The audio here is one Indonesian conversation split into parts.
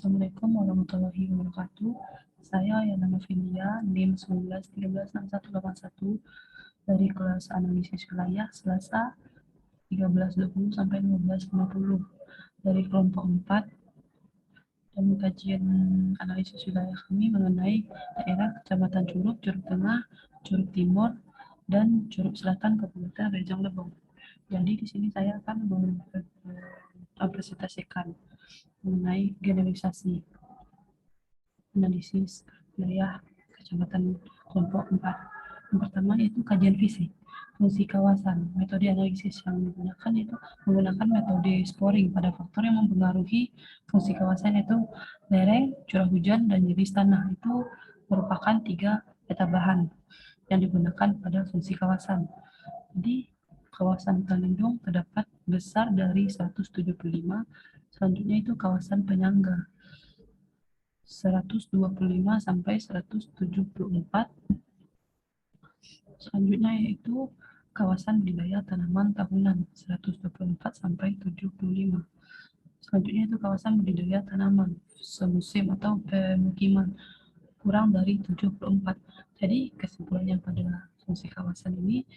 Assalamualaikum warahmatullahi wabarakatuh. Saya Yana Novilia, NIM 19136181 dari kelas analisis wilayah Selasa 13.20 sampai 15.50 dari kelompok 4, dan kajian analisis wilayah kami mengenai daerah Kecamatan Curug, Curug Tengah, Curug Timur, dan Curug Selatan Kabupaten Rejang Lebong. Jadi di sini saya akan mempresentasikan mengenai generalisasi analisis wilayah kecamatan kelompok 4. Yang pertama yaitu kajian fisik fungsi kawasan. Metode analisis yang digunakan itu menggunakan metode scoring pada faktor yang mempengaruhi fungsi kawasan, yaitu lereng, curah hujan, dan jenis tanah. Itu merupakan 3 peta bahan yang digunakan pada fungsi kawasan. Jadi kawasan hutan lindung terdapat besar dari 175, selanjutnya itu kawasan penyangga 125 sampai 174. Selanjutnya yaitu kawasan budidaya tanaman tahunan 124 sampai 75. Selanjutnya itu kawasan budidaya tanaman semusim atau pemukiman kurang dari 74. Jadi kesimpulannya pada fungsi kawasan ini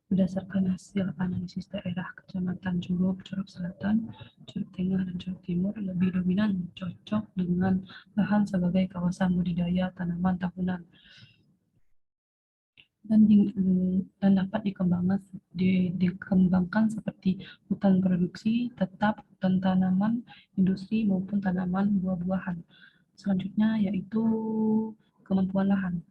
berdasarkan hasil analisis daerah Kecamatan Curug, Curug Selatan, Curug Tengah, dan Curug Timur lebih dominan cocok dengan lahan sebagai kawasan budidaya tanaman tahunan dan dapat dikembangkan seperti hutan produksi tetap, hutan tanaman industri, maupun tanaman buah-buahan. Selanjutnya yaitu kemampuan lahan.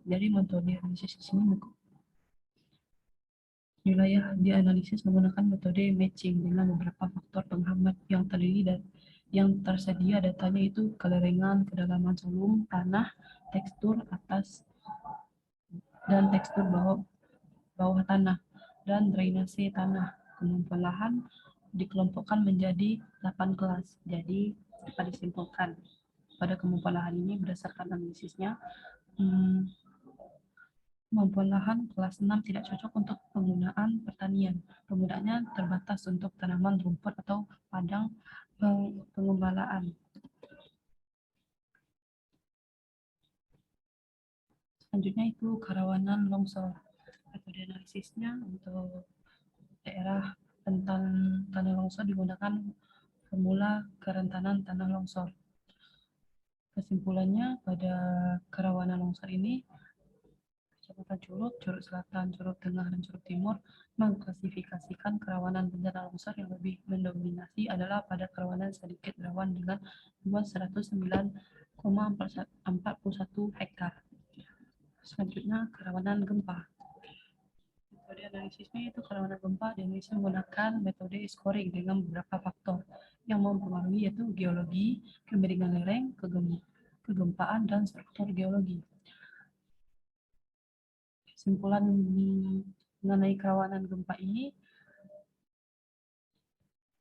Jadi metode analisis di sini wilayah dianalisis menggunakan metode matching dengan beberapa faktor penghambat yang terdiri dan yang tersedia datanya itu kelerengan, kedalaman sulung tanah, tekstur atas dan tekstur bawah tanah, dan drainase tanah. Kemampuan lahan dikelompokkan menjadi 8 kelas. Jadi dapat disimpulkan pada kemampuan lahan ini berdasarkan analisisnya, kemampuan lahan kelas 6 tidak cocok untuk penggunaan pertanian. Penggunaannya terbatas untuk tanaman rumput atau padang pengembalaan. Selanjutnya itu kerawanan longsor. Metode analisisnya untuk daerah rentan tanah longsor digunakan formula kerentanan tanah longsor. Kesimpulannya pada kerawanan longsor ini, Kecamatan Curug, Curug Selatan, Curug Tengah, dan Curug Timur mengklasifikasikan kerawanan bencana longsor yang lebih mendominasi adalah pada kerawanan sedikit rawan dengan luas 109,41 hektar. Selanjutnya kerawanan gempa. Metode analisisnya itu kerawanan gempa di Indonesia menggunakan metode scoring dengan beberapa faktor yang mempengaruhi, yaitu geologi, kemiringan lereng, kegempaan, dan struktur geologi. Kesimpulan mengenai kerawanan gempa ini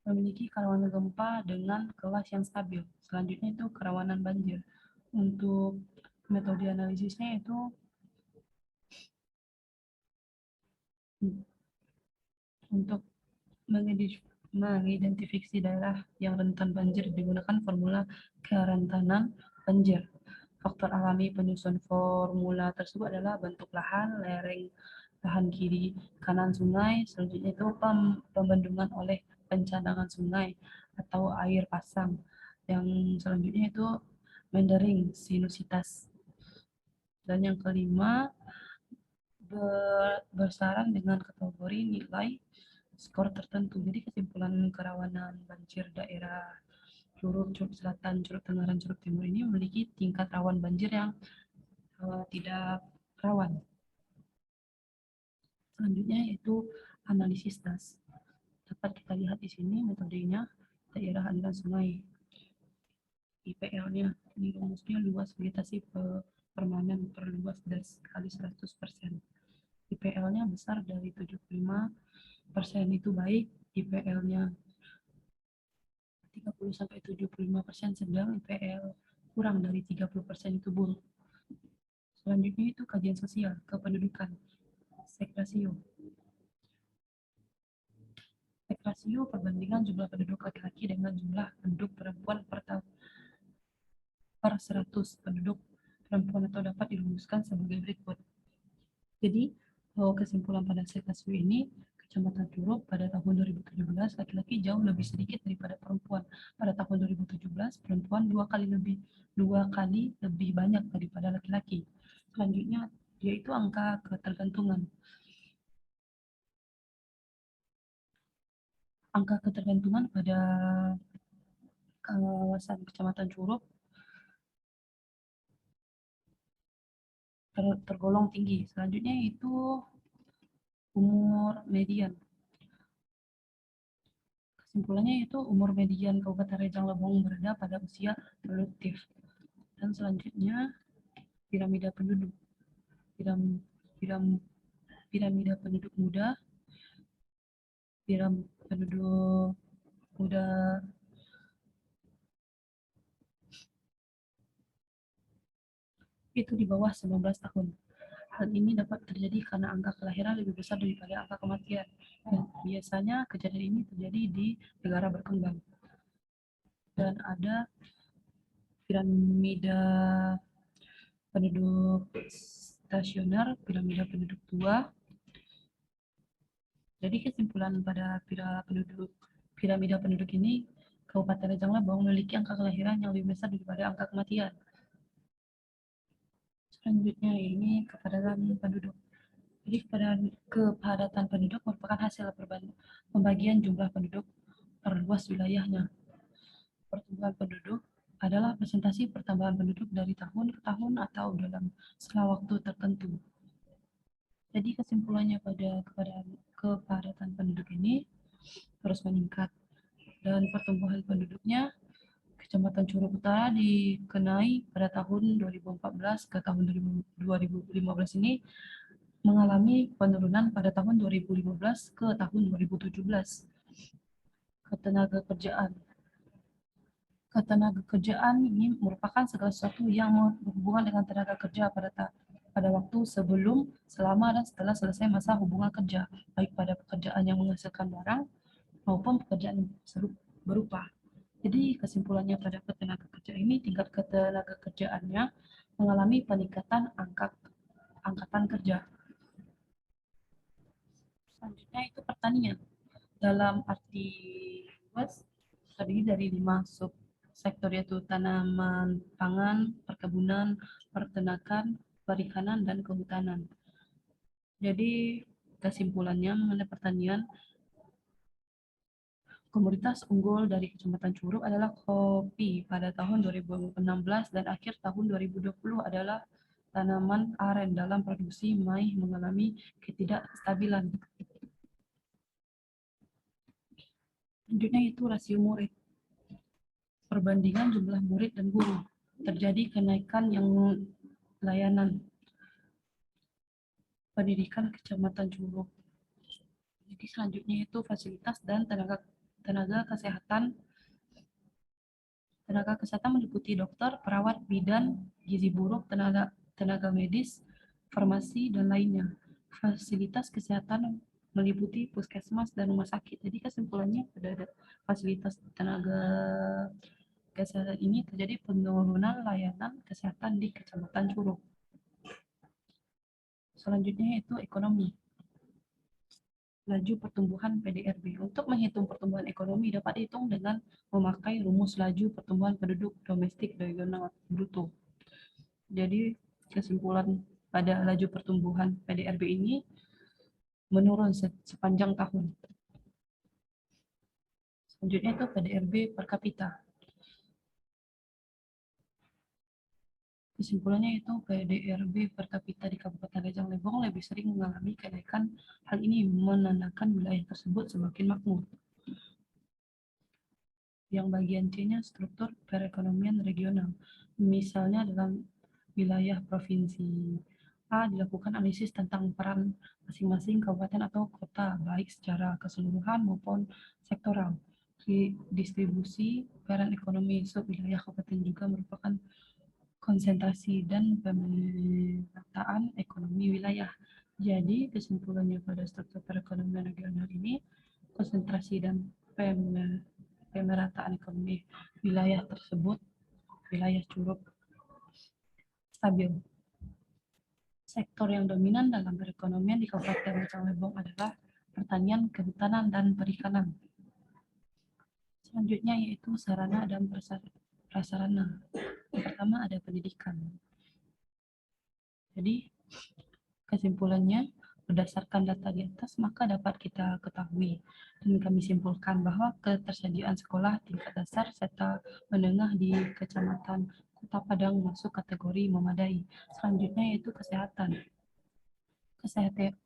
memiliki kerawanan gempa dengan kelas yang stabil. Selanjutnya itu kerawanan banjir. Untuk metode analisisnya itu untuk mengidentifikasi daerah yang rentan banjir digunakan formula kerentanan banjir. Faktor alami penyusun formula tersebut adalah bentuk lahan, lereng, lahan kiri kanan sungai, selanjutnya itu pembendungan oleh pencadangan sungai atau air pasang. Yang selanjutnya itu meandering sinusitas. Dan yang kelima, bersarang dengan kategori nilai skor tertentu. Jadi kesimpulan kerawanan banjir daerah Curug, Curug Selatan, Curug Tengah, dan Curug Timur ini memiliki tingkat rawan banjir yang tidak rawan. Selanjutnya yaitu analisis das. Dapat kita lihat di sini metodenya daerah aliran sungai. IPL-nya, ini rumusnya luas vegetasi permanen per luas das kali 100%. IPL-nya besar dari 75% itu baik, IPL-nya 30-75% sedang, IPL kurang dari 30% itu buruk. Selanjutnya itu kajian sosial, kependudukan, sek rasio. Sek rasio perbandingan jumlah penduduk laki-laki dengan jumlah penduduk perempuan per tahun. per 100 penduduk perempuan atau dapat dirumuskan sebagai berikut. Jadi, kesimpulan pada kasus ini, Kecamatan Curug pada tahun 2017 laki-laki jauh lebih sedikit daripada perempuan. Pada tahun 2017 perempuan dua kali lebih banyak daripada laki-laki. Selanjutnya yaitu angka ketergantungan. Angka ketergantungan pada kawasan Kecamatan Curug tergolong tinggi. Selanjutnya itu umur median. Kesimpulannya itu umur median Kabupaten Rejang Lebong berada pada usia produktif. Dan selanjutnya piramida penduduk. Piram, piram, piramida penduduk muda, penduduk muda itu di bawah 19 tahun. Hal ini dapat terjadi karena angka kelahiran lebih besar daripada angka kematian. Dan biasanya kejadian ini terjadi di negara berkembang. Dan ada piramida penduduk stasioner, piramida penduduk tua. Jadi kesimpulan pada piramida penduduk ini, Kabupaten Rejang Lebong memiliki angka kelahiran yang lebih besar daripada angka kematian. Selanjutnya ini kepadatan penduduk. Jadi kepadatan penduduk merupakan hasil pembagian jumlah penduduk per luas wilayahnya. Pertumbuhan penduduk adalah presentasi pertambahan penduduk dari tahun ke tahun atau dalam skala waktu tertentu. Jadi kesimpulannya pada kepadatan penduduk ini terus meningkat dan pertumbuhan penduduknya Kecamatan Curug Utara dikenai pada tahun 2014 ke tahun 2015 ini mengalami penurunan pada tahun 2015 ke tahun 2017. Ketenaga kerjaan. Ketenaga kerjaan ini merupakan segala sesuatu yang berhubungan dengan tenaga kerja pada waktu sebelum, selama, dan setelah selesai masa hubungan kerja, baik pada pekerjaan yang menghasilkan barang maupun pekerjaan berupa. Jadi kesimpulannya pada ketenaga kerja ini, tingkat ketenaga kerjaannya mengalami peningkatan angkatan kerja. Selanjutnya itu pertanian. Dalam arti luas, terdiri dari 5 subsektor yaitu tanaman pangan, perkebunan, peternakan, perikanan, dan kehutanan. Jadi kesimpulannya mengenai pertanian, komoditas unggul dari Kecamatan Curug adalah kopi pada tahun 2016 dan akhir tahun 2020 adalah tanaman aren. Dalam produksi maih mengalami ketidakstabilan. Selanjutnya itu rasio murid. Perbandingan jumlah murid dan guru. Terjadi kenaikan yang layanan pendidikan Kecamatan Curug. Jadi selanjutnya itu fasilitas dan tenaga kesehatan. Tenaga kesehatan meliputi dokter, perawat, bidan, gizi buruk, tenaga medis, farmasi, dan lainnya. Fasilitas kesehatan meliputi puskesmas dan rumah sakit. Jadi kesimpulannya pada fasilitas tenaga kesehatan ini terjadi penurunan layanan kesehatan di Kecamatan Curug. Selanjutnya itu ekonomi. Laju pertumbuhan PDRB. Untuk menghitung pertumbuhan ekonomi dapat dihitung dengan memakai rumus laju pertumbuhan penduduk domestik regional bruto. Jadi kesimpulan pada laju pertumbuhan PDRB ini menurun sepanjang tahun. Selanjutnya itu PDRB per kapita. Kesimpulannya itu PDRB per kapita di Kabupaten Rejang Lebong lebih sering mengalami kenaikan. Hal ini menandakan wilayah tersebut semakin makmur. Yang bagian C-nya struktur perekonomian regional. Misalnya dalam wilayah provinsi A dilakukan analisis tentang peran masing-masing kabupaten atau kota, baik secara keseluruhan maupun sektoral. Distribusi peran ekonomi sub-wilayah kabupaten juga merupakan konsentrasi dan pemerataan ekonomi wilayah. Jadi kesimpulannya pada struktur perekonomian regional ini, konsentrasi dan pemerataan ekonomi wilayah tersebut wilayah Curug stabil. Sektor yang dominan dalam perekonomian di Kabupaten Rejang Lebong adalah pertanian, kehutanan, dan perikanan. Selanjutnya yaitu sarana dan prasarana. Yang pertama ada pendidikan. Jadi kesimpulannya, berdasarkan data di atas, maka dapat kita ketahui dan kami simpulkan bahwa ketersediaan sekolah tingkat dasar serta menengah di Kecamatan Kota Padang masuk kategori memadai. Selanjutnya yaitu kesehatan.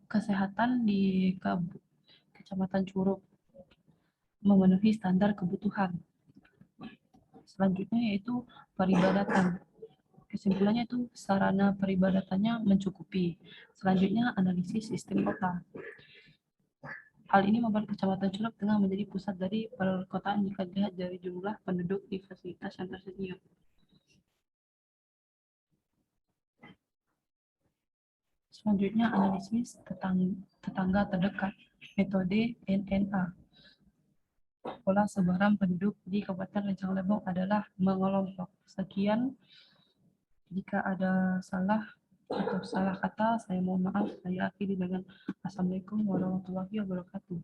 Kesehatan di Kecamatan Curug memenuhi standar kebutuhan. Selanjutnya yaitu peribadatan. Kesimpulannya itu sarana peribadatannya mencukupi. Selanjutnya analisis sistem kota. Hal ini membuat Kecamatan Curug Tengah menjadi pusat dari perkotaan jika dilihat dari jumlah penduduk di fasilitas yang tersedia. Selanjutnya analisis tetangga terdekat, metode NNA. Pola sebaran penduduk di Kabupaten Rejang Lebong adalah mengelompok. Sekian, jika ada salah atau salah kata, saya mohon maaf. Saya akhiri dengan Assalamualaikum warahmatullahi wabarakatuh.